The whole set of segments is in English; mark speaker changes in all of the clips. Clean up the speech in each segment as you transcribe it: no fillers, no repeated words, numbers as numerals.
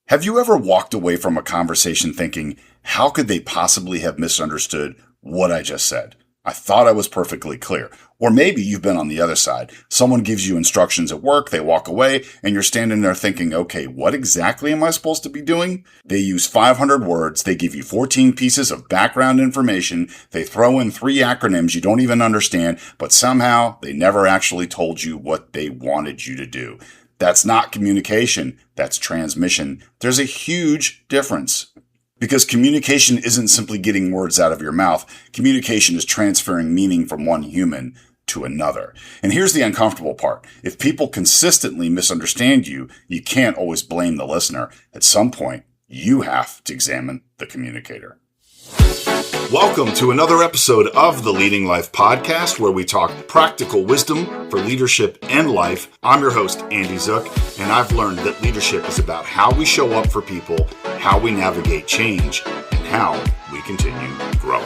Speaker 1: Have you ever walked away from a conversation thinking, how could they possibly have misunderstood what I just said? I thought I was perfectly clear. Or maybe you've been on the other side. Someone gives you instructions at work, they walk away, and you're standing there thinking, okay, what exactly am I supposed to be doing? They use 500 words, they give you 14 pieces of background information, they throw in 3 acronyms you don't even understand, but somehow they never actually told you what they wanted you to do. That's not communication, that's transmission. There's a huge difference. Because communication isn't simply getting words out of your mouth. Communication is transferring meaning from one human to another. And here's the uncomfortable part. If people consistently misunderstand you, you can't always blame the listener. At some point, you have to examine the communicator. Welcome to another episode of the Leading Life Podcast, where we talk practical wisdom for leadership and life. I'm your host, Andy Zook, and I've learned that leadership is about how we show up for people, how we navigate change, and how we continue growing.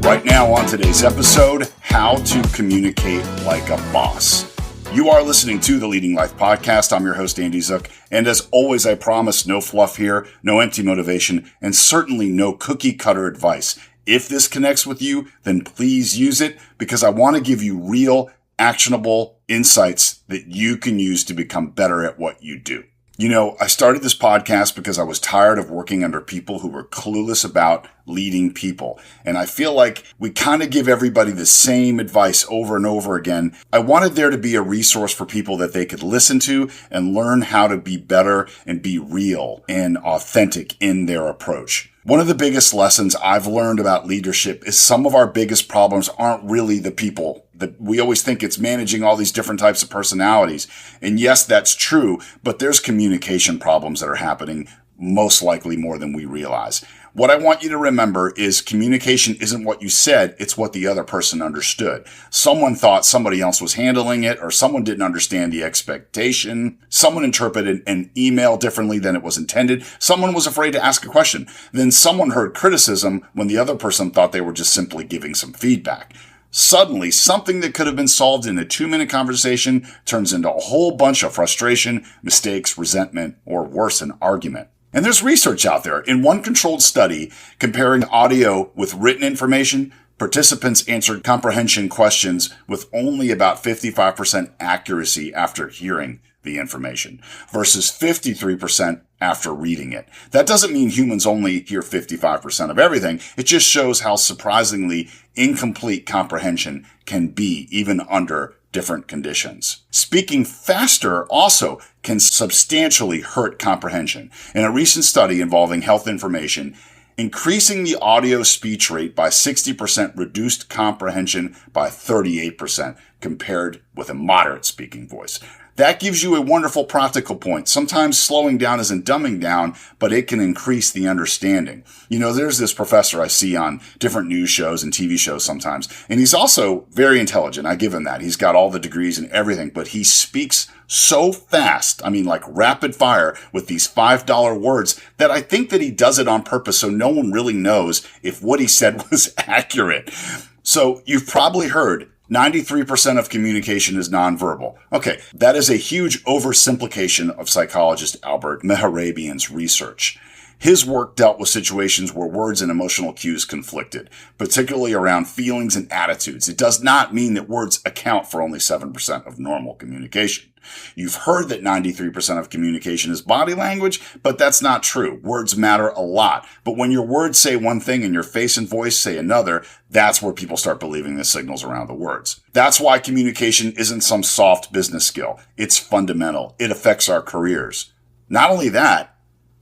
Speaker 1: Right now on today's episode, how to communicate like a boss. You are listening to the Leading Life Podcast. I'm your host, Andy Zook. And as always, I promise no fluff here, no empty motivation, and certainly no cookie cutter advice. If this connects with you, then please use it because I want to give you real, actionable insights that you can use to become better at what you do. You know, I started this podcast because I was tired of working under people who were clueless about leading people. And I feel like we kind of give everybody the same advice over and over again. I wanted there to be a resource for people that they could listen to and learn how to be better and be real and authentic in their approach. One of the biggest lessons I've learned about leadership is some of our biggest problems aren't really the people. That we always think it's managing all these different types of personalities. And yes, that's true, but there's communication problems that are happening most likely more than we realize. What I want you to remember is communication isn't what you said, it's what the other person understood. Someone thought somebody else was handling it, or someone didn't understand the expectation. Someone interpreted an email differently than it was intended. Someone was afraid to ask a question. Then someone heard criticism when the other person thought they were just simply giving some feedback. Suddenly, something that could have been solved in a 2-minute conversation turns into a whole bunch of frustration, mistakes, resentment, or worse, an argument. And there's research out there. In one controlled study comparing audio with written information, participants answered comprehension questions with only about 55% accuracy after hearing the information versus 53% after reading it. That doesn't mean humans only hear 55% of everything. It just shows how surprisingly incomplete comprehension can be even under different conditions. Speaking faster also can substantially hurt comprehension. In a recent study involving health information, increasing the audio speech rate by 60% reduced comprehension by 38% compared with a moderate speaking voice. That gives you a wonderful practical point. Sometimes slowing down isn't dumbing down, but it can increase the understanding. You know, there's this professor I see on different news shows and TV shows sometimes, and he's also very intelligent. I give him that. He's got all the degrees and everything, but he speaks so fast, I mean like rapid fire with these $5 words, that I think that he does it on purpose so no one really knows if what he said was accurate. So you've probably heard 93% of communication is nonverbal. Okay, that is a huge oversimplification of psychologist Albert Mehrabian's research. His work dealt with situations where words and emotional cues conflicted, particularly around feelings and attitudes. It does not mean that words account for only 7% of normal communication. You've heard that 93% of communication is body language, but that's not true. Words matter a lot. But when your words say one thing and your face and voice say another, that's where people start believing the signals around the words. That's why communication isn't some soft business skill. It's fundamental. It affects our careers. Not only that,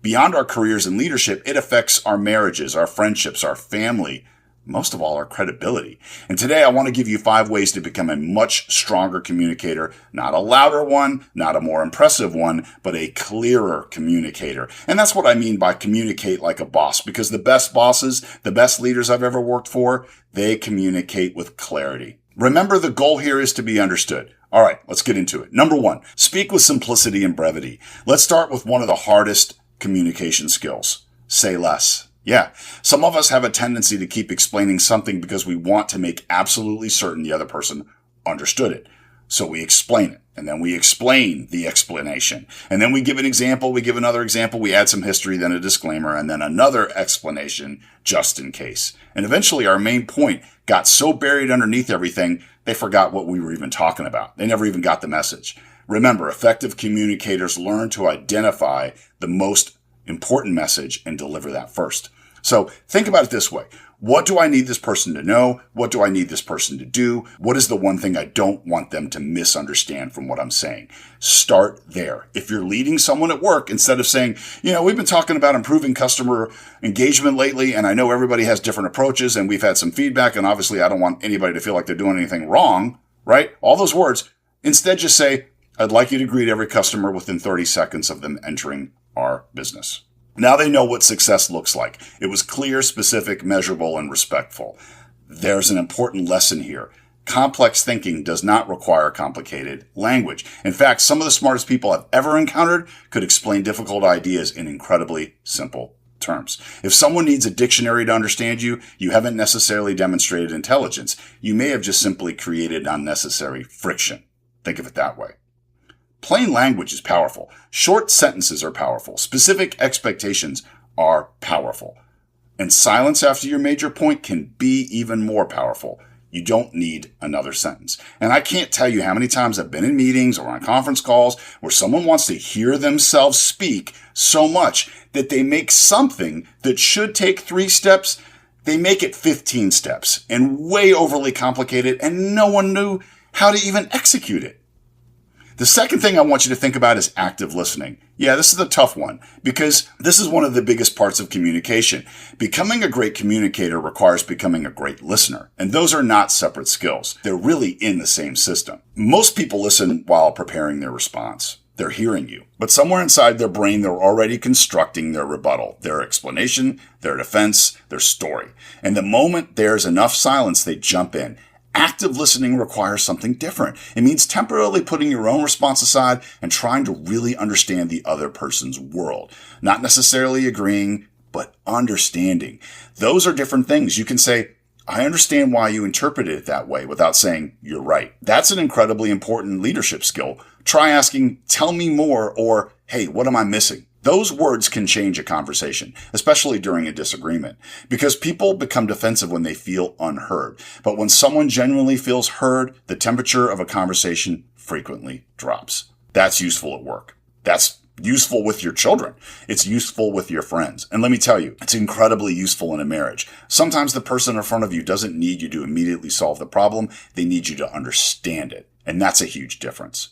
Speaker 1: beyond our careers and leadership, it affects our marriages, our friendships, our family, most of all, our credibility. And today I want to give you 5 ways to become a much stronger communicator, not a louder one, not a more impressive one, but a clearer communicator. And that's what I mean by communicate like a boss, because the best bosses, the best leaders I've ever worked for, they communicate with clarity. Remember, the goal here is to be understood. All right, let's get into it. Number 1, speak with simplicity and brevity. Let's start with one of the hardest communication skills. Say less. Yeah, some of us have a tendency to keep explaining something because we want to make absolutely certain the other person understood it. So we explain it, and then we explain the explanation. And then we give an example, we give another example, we add some history, then a disclaimer, and then another explanation just in case. And eventually our main point got so buried underneath everything, they forgot what we were even talking about. They never even got the message. Remember, effective communicators learn to identify the most important message and deliver that first. So think about it this way. What do I need this person to know? What do I need this person to do? What is the one thing I don't want them to misunderstand from what I'm saying? Start there. If you're leading someone at work, instead of saying, we've been talking about improving customer engagement lately, and I know everybody has different approaches, and we've had some feedback, and obviously I don't want anybody to feel like they're doing anything wrong, right? All those words. Instead, just say, I'd like you to greet every customer within 30 seconds of them entering our business. Now they know what success looks like. It was clear, specific, measurable, and respectful. There's an important lesson here. Complex thinking does not require complicated language. In fact, some of the smartest people I've ever encountered could explain difficult ideas in incredibly simple terms. If someone needs a dictionary to understand you, you haven't necessarily demonstrated intelligence. You may have just simply created unnecessary friction. Think of it that way. Plain language is powerful. Short sentences are powerful. Specific expectations are powerful. And silence after your major point can be even more powerful. You don't need another sentence. And I can't tell you how many times I've been in meetings or on conference calls where someone wants to hear themselves speak so much that they make something that should take 3 steps, they make it 15 steps and way overly complicated, and no one knew how to even execute it. The second thing I want you to think about is active listening. Yeah, this is a tough one because this is one of the biggest parts of communication. Becoming a great communicator requires becoming a great listener. And those are not separate skills. They're really in the same system. Most people listen while preparing their response. They're hearing you. But somewhere inside their brain, they're already constructing their rebuttal, their explanation, their defense, their story. And the moment there's enough silence, they jump in. Active listening requires something different. It means temporarily putting your own response aside and trying to really understand the other person's world. Not necessarily agreeing, but understanding. Those are different things. You can say, I understand why you interpreted it that way without saying you're right. That's an incredibly important leadership skill. Try asking, tell me more, or, hey, what am I missing? Those words can change a conversation, especially during a disagreement, because people become defensive when they feel unheard. But when someone genuinely feels heard, the temperature of a conversation frequently drops. That's useful at work. That's useful with your children. It's useful with your friends. And let me tell you, it's incredibly useful in a marriage. Sometimes the person in front of you doesn't need you to immediately solve the problem. They need you to understand it. And that's a huge difference.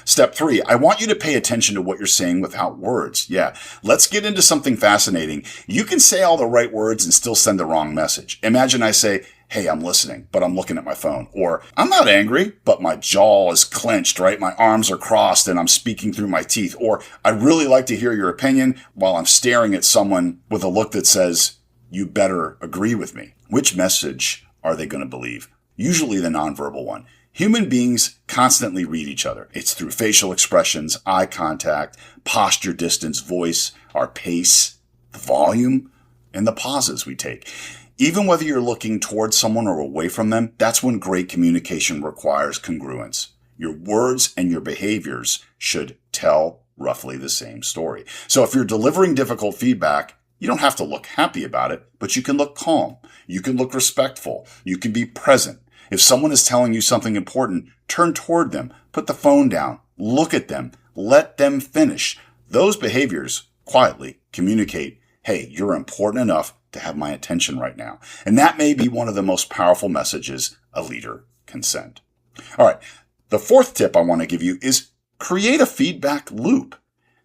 Speaker 1: Step 3, I want you to pay attention to what you're saying without words. Yeah, let's get into something fascinating. You can say all the right words and still send the wrong message. Imagine I say, hey, I'm listening, but I'm looking at my phone. Or, I'm not angry, but my jaw is clenched, right? My arms are crossed and I'm speaking through my teeth. Or, I'd really like to hear your opinion while I'm staring at someone with a look that says, you better agree with me. Which message are they going to believe? Usually the nonverbal one. Human beings constantly read each other. It's through facial expressions, eye contact, posture, distance, voice, our pace, the volume, and the pauses we take. Even whether you're looking towards someone or away from them, that's when great communication requires congruence. Your words and your behaviors should tell roughly the same story. So if you're delivering difficult feedback, you don't have to look happy about it, but you can look calm. You can look respectful. You can be present. If someone is telling you something important, turn toward them, put the phone down, look at them, let them finish. Those behaviors quietly communicate, hey, you're important enough to have my attention right now. And that may be one of the most powerful messages a leader can send. All right. The fourth tip I want to give you is create a feedback loop.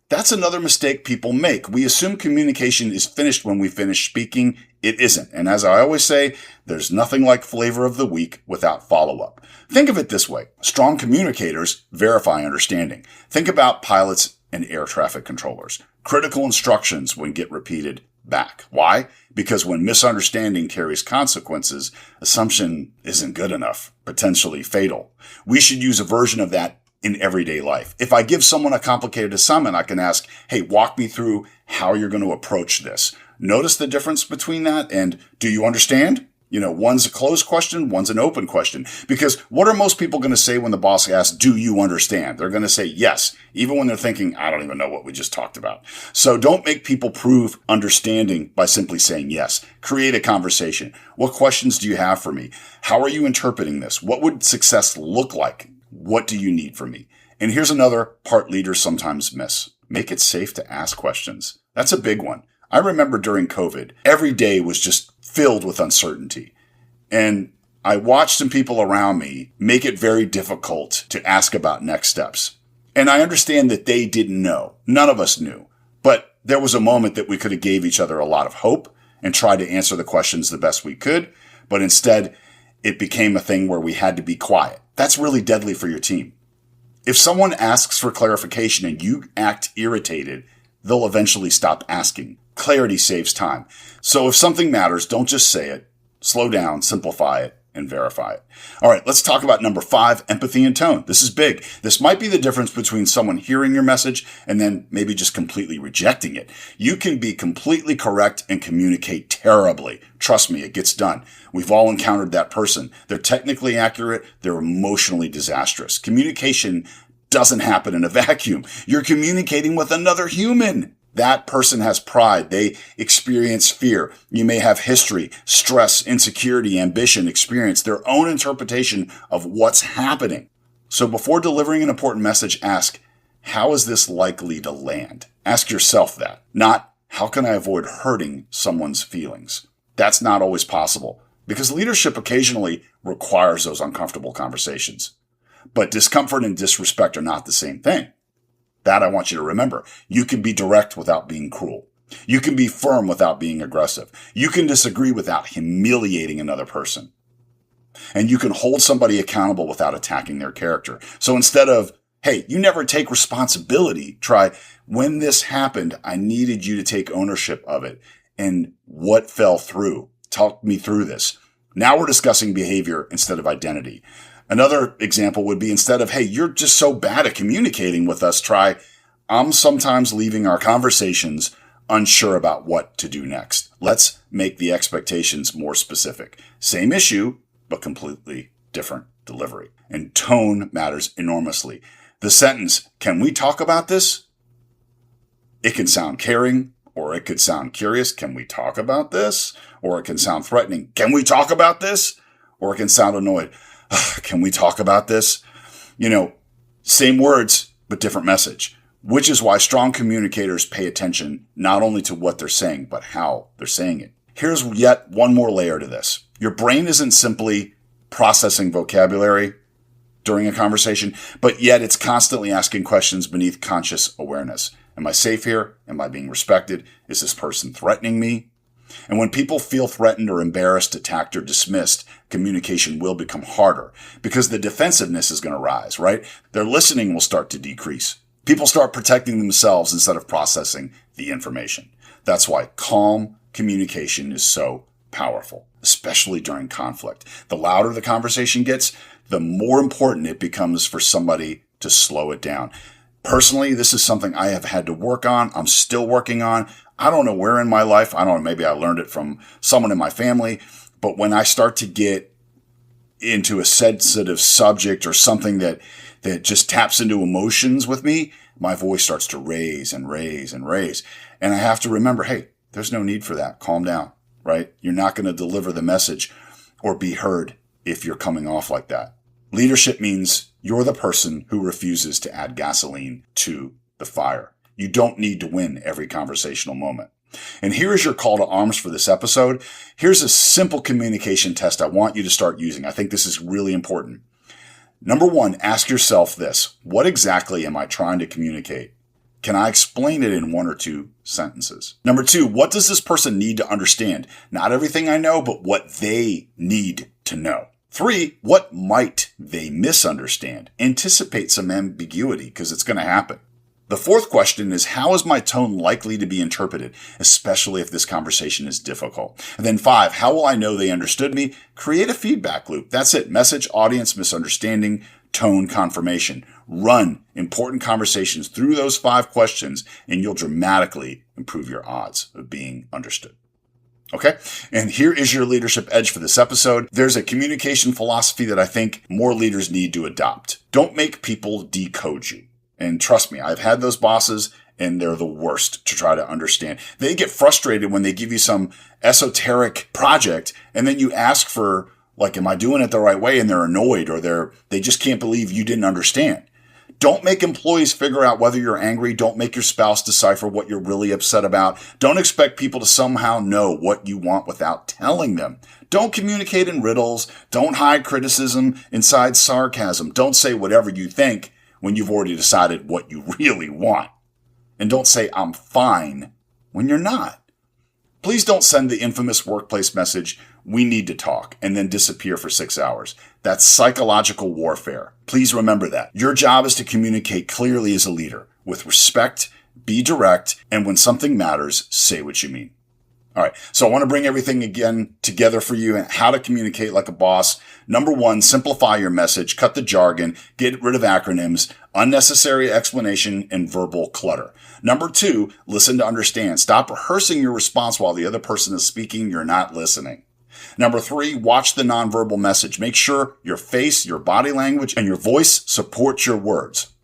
Speaker 1: That's another mistake people make. We assume communication is finished when we finish speaking. It isn't. And as I always say, there's nothing like flavor of the week without follow-up. Think of it this way. Strong communicators verify understanding. Think about pilots and air traffic controllers. Critical instructions when get repeated back. Why? Because when misunderstanding carries consequences, assumption isn't good enough, potentially fatal. We should use a version of that in everyday life. If I give someone a complicated assignment, I can ask, hey, walk me through how you're going to approach this. Notice the difference between that and do you understand? One's a closed question, one's an open question. Because what are most people going to say when the boss asks, do you understand? They're going to say yes, even when they're thinking, I don't even know what we just talked about. So don't make people prove understanding by simply saying yes. Create a conversation. What questions do you have for me? How are you interpreting this? What would success look like? What do you need from me? And here's another part leaders sometimes miss. Make it safe to ask questions. That's a big one. I remember during COVID, every day was just filled with uncertainty. And I watched some people around me make it very difficult to ask about next steps. And I understand that they didn't know. None of us knew. But there was a moment that we could have gave each other a lot of hope and tried to answer the questions the best we could. But instead, it became a thing where we had to be quiet. That's really deadly for your team. If someone asks for clarification and you act irritated, they'll eventually stop asking. Clarity saves time. So if something matters, don't just say it. Slow down, simplify it, and verify it. All right, let's talk about number 5, empathy and tone. This is big. This might be the difference between someone hearing your message and then maybe just completely rejecting it. You can be completely correct and communicate terribly. Trust me, it gets done. We've all encountered that person. They're technically accurate. They're emotionally disastrous. Communication doesn't happen in a vacuum. You're communicating with another human. That person has pride. They experience fear. You may have history, stress, insecurity, ambition, experience, their own interpretation of what's happening. So before delivering an important message, ask, how is this likely to land? Ask yourself that, not how can I avoid hurting someone's feelings? That's not always possible because leadership occasionally requires those uncomfortable conversations. But discomfort and disrespect are not the same thing. That I want you to remember. You can be direct without being cruel. You can be firm without being aggressive. You can disagree without humiliating another person. And you can hold somebody accountable without attacking their character. So instead of, hey, you never take responsibility, try, when this happened, I needed you to take ownership of it. And what fell through? Talk me through this. Now we're discussing behavior instead of identity. Another example would be instead of, hey, you're just so bad at communicating with us, try, I'm sometimes leaving our conversations unsure about what to do next. Let's make the expectations more specific. Same issue, but completely different delivery. And tone matters enormously. The sentence, can we talk about this? It can sound caring, or it could sound curious. Can we talk about this? Or it can sound threatening. Can we talk about this? Or it can sound annoyed. Can we talk about this? Same words, but different message, which is why strong communicators pay attention not only to what they're saying, but how they're saying it. Here's yet one more layer to this. Your brain isn't simply processing vocabulary during a conversation, but yet it's constantly asking questions beneath conscious awareness. Am I safe here? Am I being respected? Is this person threatening me? And when people feel threatened or embarrassed, attacked, or dismissed, communication will become harder because the defensiveness is going to rise, right? Their listening will start to decrease. People start protecting themselves instead of processing the information. That's why calm communication is so powerful, especially during conflict. The louder the conversation gets, the more important it becomes for somebody to slow it down. Personally, this is something I have had to work on. I'm still working on. I don't know where in my life. I don't know. Maybe I learned it from someone in my family. But when I start to get into a sensitive subject or something that just taps into emotions with me, my voice starts to raise and raise and raise. And I have to remember, hey, there's no need for that. Calm down, right? You're not going to deliver the message or be heard if you're coming off like that. Leadership means you're the person who refuses to add gasoline to the fire. You don't need to win every conversational moment. And here is your call to arms for this episode. Here's a simple communication test I want you to start using. I think this is really important. Number 1, ask yourself this. What exactly am I trying to communicate? Can I explain it in 1 or 2 sentences? Number 2, what does this person need to understand? Not everything I know, but what they need to know. 3, what might they misunderstand? Anticipate some ambiguity because it's going to happen. The 4th question is, how is my tone likely to be interpreted, especially if this conversation is difficult? And then 5, how will I know they understood me? Create a feedback loop. That's it. Message, audience, misunderstanding, tone, confirmation. Run important conversations through those 5 questions, and you'll dramatically improve your odds of being understood. Okay. And here is your leadership edge for this episode. There's a communication philosophy that I think more leaders need to adopt. Don't make people decode you. And trust me, I've had those bosses and they're the worst to try to understand. They get frustrated when they give you some esoteric project and then you ask for, like, am I doing it the right way? And they're annoyed or they just can't believe you didn't understand. Don't make employees figure out whether you're angry. Don't make your spouse decipher what you're really upset about. Don't expect people to somehow know what you want without telling them. Don't communicate in riddles. Don't hide criticism inside sarcasm. Don't say whatever you think when you've already decided what you really want. And don't say, I'm fine, when you're not. Please don't send the infamous workplace message, we need to talk, and then disappear for 6 hours. That's psychological warfare. Please remember that. Your job is to communicate clearly as a leader, with respect, be direct, and when something matters, say what you mean. All right, so I want to bring everything again together for you and how to communicate like a boss. Number one, simplify your message, cut the jargon, get rid of acronyms, unnecessary explanation, and verbal clutter. Number two, listen to understand. Stop rehearsing your response while the other person is speaking. You're not listening. Number three, watch the nonverbal message. Make sure your face, your body language, and your voice support your words.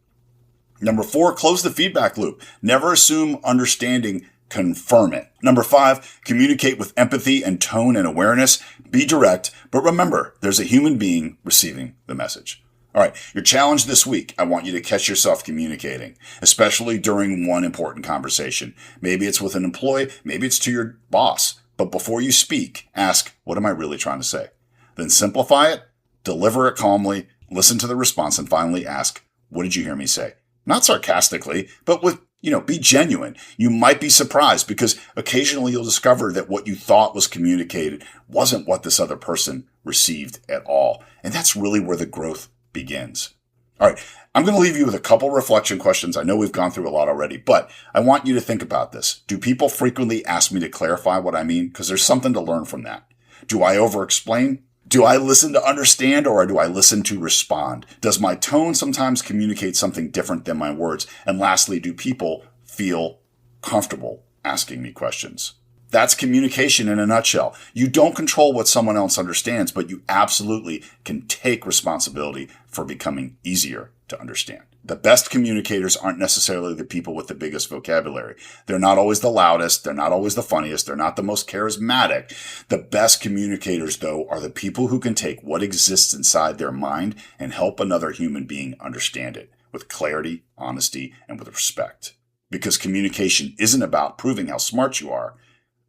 Speaker 1: Number four, close the feedback loop. Never assume understanding. Confirm it. Number five, communicate with empathy and tone and awareness. Be direct, but remember, there's a human being receiving the message. All right, your challenge this week, I want you to catch yourself communicating, especially during one important conversation. Maybe it's with an employee, maybe it's to your boss. But before you speak, ask, what am I really trying to say? Then simplify it, deliver it calmly, listen to the response, and finally ask, what did you hear me say? Not sarcastically, but with be genuine. You might be surprised because occasionally you'll discover that what you thought was communicated wasn't what this other person received at all. And that's really where the growth begins. All right. I'm going to leave you with a couple reflection questions. I know we've gone through a lot already, but I want you to think about this. Do people frequently ask me to clarify what I mean? Because there's something to learn from that. Do I over-explain? Do I listen to understand or do I listen to respond? Does my tone sometimes communicate something different than my words? And lastly, do people feel comfortable asking me questions? That's communication in a nutshell. You don't control what someone else understands, but you absolutely can take responsibility for becoming easier to understand. The best communicators aren't necessarily the people with the biggest vocabulary. They're not always the loudest. They're not always the funniest. They're not the most charismatic. The best communicators, though, are the people who can take what exists inside their mind and help another human being understand it with clarity, honesty, and with respect. Because communication isn't about proving how smart you are.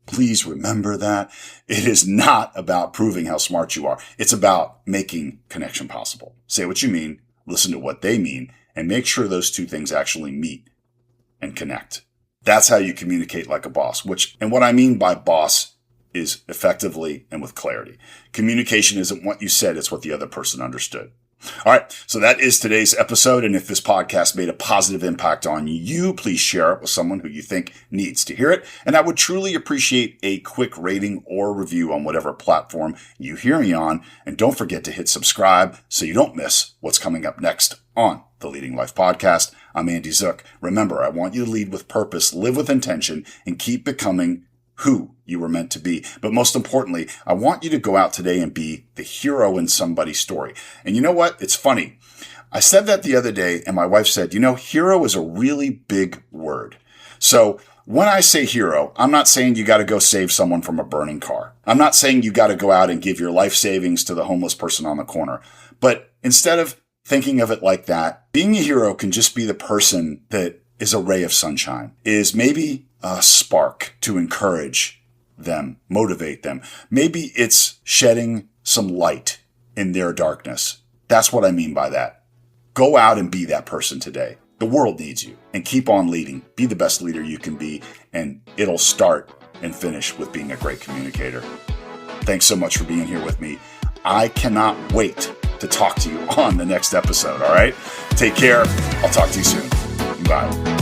Speaker 1: Please remember that. It is not about proving how smart you are. It's about making connection possible. Say what you mean, listen to what they mean, and make sure those two things actually meet and connect. That's how you communicate like a boss, and what I mean by boss is effectively and with clarity. Communication isn't what you said, it's what the other person understood. All right, so that is today's episode, and if this podcast made a positive impact on you, please share it with someone who you think needs to hear it, and I would truly appreciate a quick rating or review on whatever platform you hear me on, and don't forget to hit subscribe so you don't miss what's coming up next on the Leading Life Podcast. I'm Andy Zook. Remember, I want you to lead with purpose, live with intention, and keep becoming who you were meant to be. But most importantly, I want you to go out today and be the hero in somebody's story. And you know what? It's funny. I said that the other day, and my wife said, hero is a really big word. So when I say hero, I'm not saying you got to go save someone from a burning car. I'm not saying you got to go out and give your life savings to the homeless person on the corner. But instead of thinking of it like that, being a hero can just be the person that is a ray of sunshine, is maybe a spark to encourage them, motivate them. Maybe it's shedding some light in their darkness. That's what I mean by that. Go out and be that person today. The world needs you, and keep on leading. Be the best leader you can be, and it'll start and finish with being a great communicator. Thanks so much for being here with me. I cannot wait to talk to you on the next episode, all right? Take care. I'll talk to you soon. Bye.